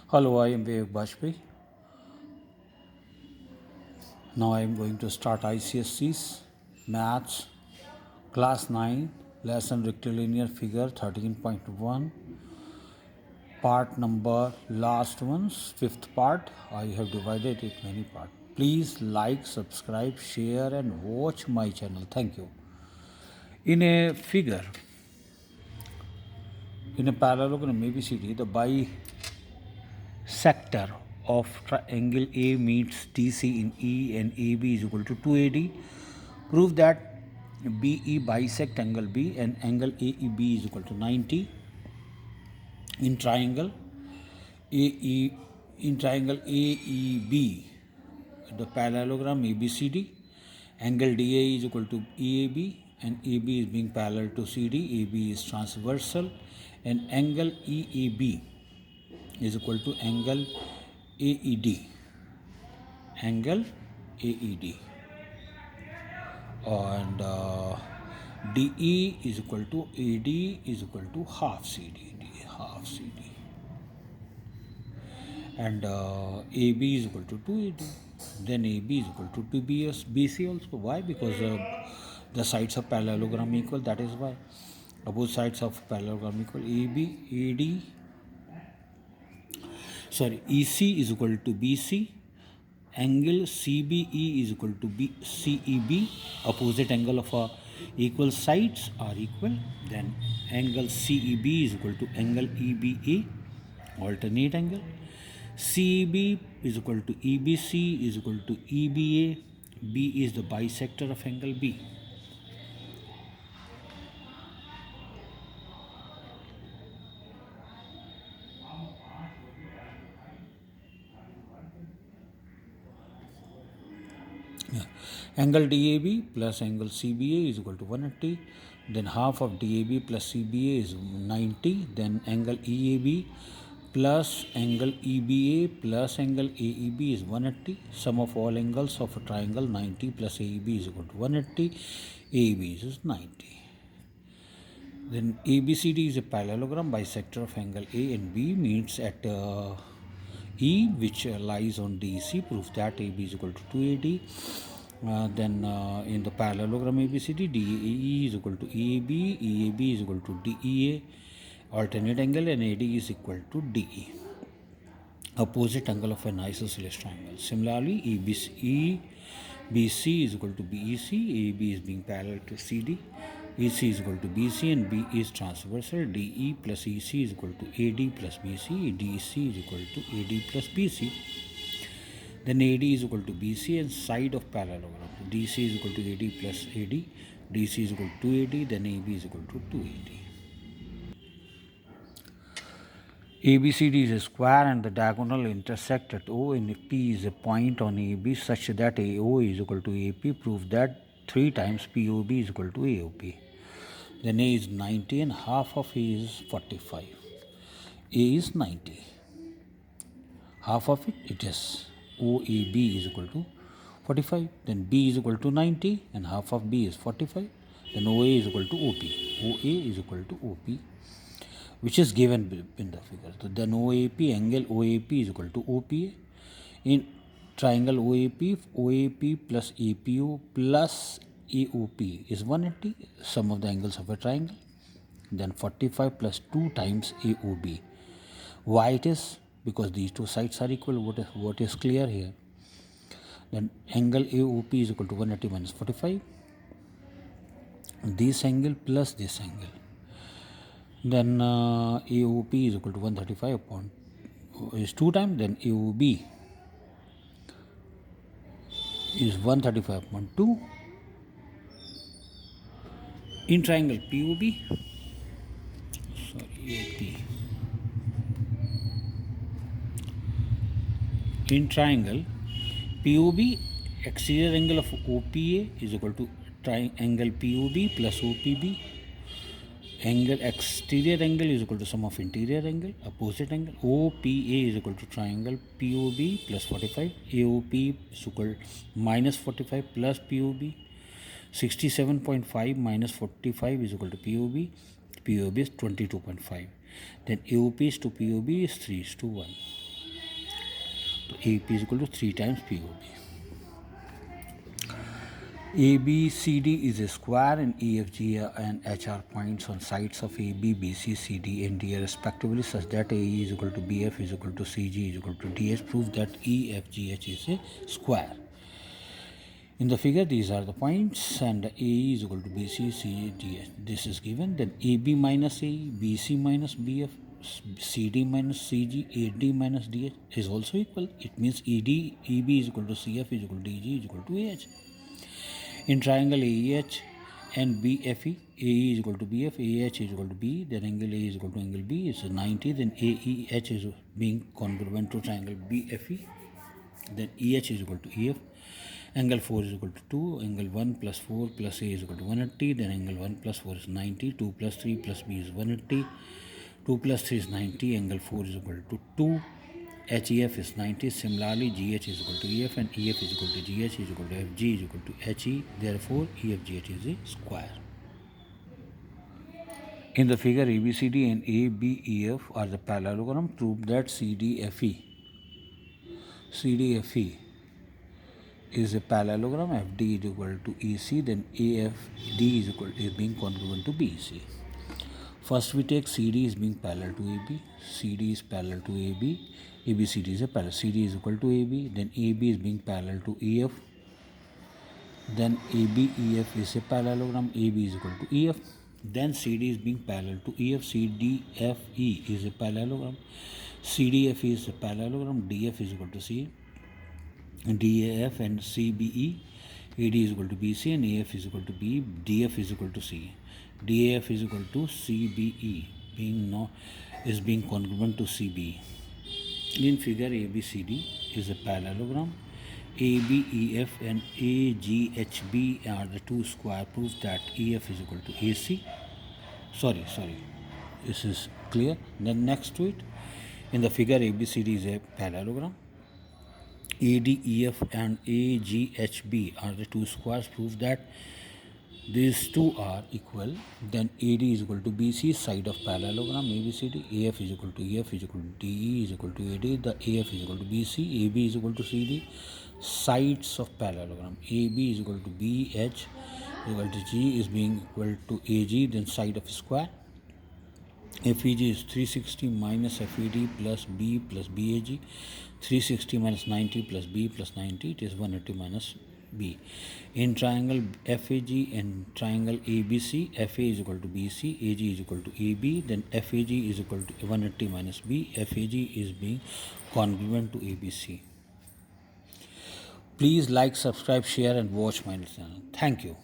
Hello, I am Vivek Bajpayee. Now I am going to start ICSC's Maths Class 9 Lesson Rectilinear Figure 13.1 Part number last one's fifth part. I have divided it many parts. Please like, subscribe, share and watch my channel. Thank you. In a figure, in a parallelogram ABCD, the bisector of triangle A meets DC in E and AB is equal to 2AD. Prove that BE bisect angle B and angle AEB is equal to 90 in triangle AE in triangle AEB. The parallelogram ABCD, angle DA is equal to EAB and AB is being parallel to CD. AB is transversal and angle EAB is equal to angle AED. Angle AED. And DE is equal to AD is equal to half CD. Half CD. And AB is equal to 2AD. Then AB is equal to 2BC also. Why? Because the sides of parallelogram equal. That is why. Both sides of parallelogram equal. EC is equal to BC. Angle CBE is equal to CEB. Opposite angle of equal sides are equal. Then angle CEB is equal to angle EBA. Alternate angle. CEB is equal to EBC is equal to EBA. B is the bisector of angle B. Angle DAB plus angle CBA is equal to 180. Then half of DAB plus CBA is 90. Then angle EAB plus angle EBA plus angle AEB is 180. Sum of all angles of a triangle 90 plus AEB is equal to 180. AEB is 90. Then ABCD is a parallelogram bisector of angle A and B meets at E, which lies on DC. Proof that AB is equal to 2AD. Then in the parallelogram ABCD, DAE is equal to EAB, EAB is equal to DEA, alternate angle, and AD is equal to DE, opposite angle of an isosceles triangle. Similarly, EBC is equal to BEC, AB is being parallel to CD, EC is equal to BC, and B is transversal. DE plus EC is equal to AD plus BC, DC is equal to AD plus BC. Then AD is equal to BC and side of parallelogram. DC is equal to AD plus AD. DC is equal to 2AD. Then AB is equal to 2AD. ABCD is a square and the diagonal intersect at O, and P is a point on AB such that AO is equal to AP. Prove that 3 times POB is equal to AOP. Then A is 90 and half of A is 45. A is 90. Half of it is OAB is equal to 45. Then B is equal to 90 and half of B is 45. Then OA is equal to OP. OA is equal to OP, which is given in the figure. So then OAP, angle OAP is equal to OPA. In triangle OAP plus APO plus AOP is 180, sum of the angles of a triangle. Then 45 plus 2 times AOB. Why it is? Because these two sides are equal. What is clear here? Then angle AOP is equal to 180 minus 45. This angle plus this angle. Then AOP is equal to 135 upon is 2 times. Then AOB is 135 upon 2. In triangle POB, AP. In triangle POB, exterior angle of OPA is equal to angle POB plus OPB. Angle exterior angle is equal to sum of interior angle. Opposite angle OPA is equal to triangle POB plus 45. AOP is equal to minus 45 plus POB. 67.5 minus 45 is equal to POB. POB is 22.5. Then AOP is to POB is 3:1. तो AP is equal to 3 times POB. ABCD is a square and EFG and H are points on sides of AB, BC, CD and D respectively, such that AE is equal to BF is equal to CG is equal to DH. Prove that EFGH is a square. In the figure, these are the points, and AE is equal to BC, CG, DH. This is given. Then AB minus AE, BC minus BF, CD minus CG, AD minus DH is also equal. It means EB is equal to CF is equal to DG is equal to AH. In triangle AEH and BFE, AE is equal to BF, AH is equal to B, then angle A is equal to angle B, it's 90, then AEH is being congruent to triangle BFE, then EH is equal to EF, angle 4 is equal to 2, angle 1 plus 4 plus A is equal to 180, then angle 1 plus 4 is 90, 2 plus 3 plus B is 180, 2 plus 3 is 90, angle 4 is equal to 2, HEF is 90. Similarly, GH is equal to EF and EF is equal to GH is equal to FG is equal to HE. Therefore, EFGH is a square. In the figure, ABCD and ABEF are the parallelogram. Prove that CDFE is a parallelogram. FD is equal to EC. Then AFD is being congruent to BC. First, we take CD is being parallel to AB. CD is parallel to AB. ABCD is a parallel. CD is equal to AB. Then AB is being parallel to EF. Then ABEF is a parallelogram. AB is equal to EF. Then CD is being parallel to EF. CDFE is a parallelogram. CDFE is a parallelogram. DF is equal to C. DAF and CBE. AD is equal to BC and AF is equal to B. DF is equal to C. DAF is equal to CBE is being congruent to CBE. In figure, ABCD is a parallelogram. ABEF and AGHB are the two square. Proof that EF is equal to AC. Sorry. This is clear. Then next to it, in the figure, ABCD is a parallelogram. ADEF and AGHB are the two squares. Prove that these two are equal. Then AD is equal to BC, side of parallelogram ABCD. AF is equal to EF is equal to DE is equal to AD. The AF is equal to BC. AB is equal to CD. Sides of parallelogram AB is equal to BH equal to G is being equal to AG. Then side of square. FEG is 360 minus FED plus B plus BAG. 360 minus 90 plus B plus 90. It is 180 minus B. In triangle FAG and triangle ABC, FA is equal to BC, AG is equal to AB, then FAG is equal to 180 minus B, FAG is being congruent to ABC. Please like, subscribe, share and watch my channel. Thank you.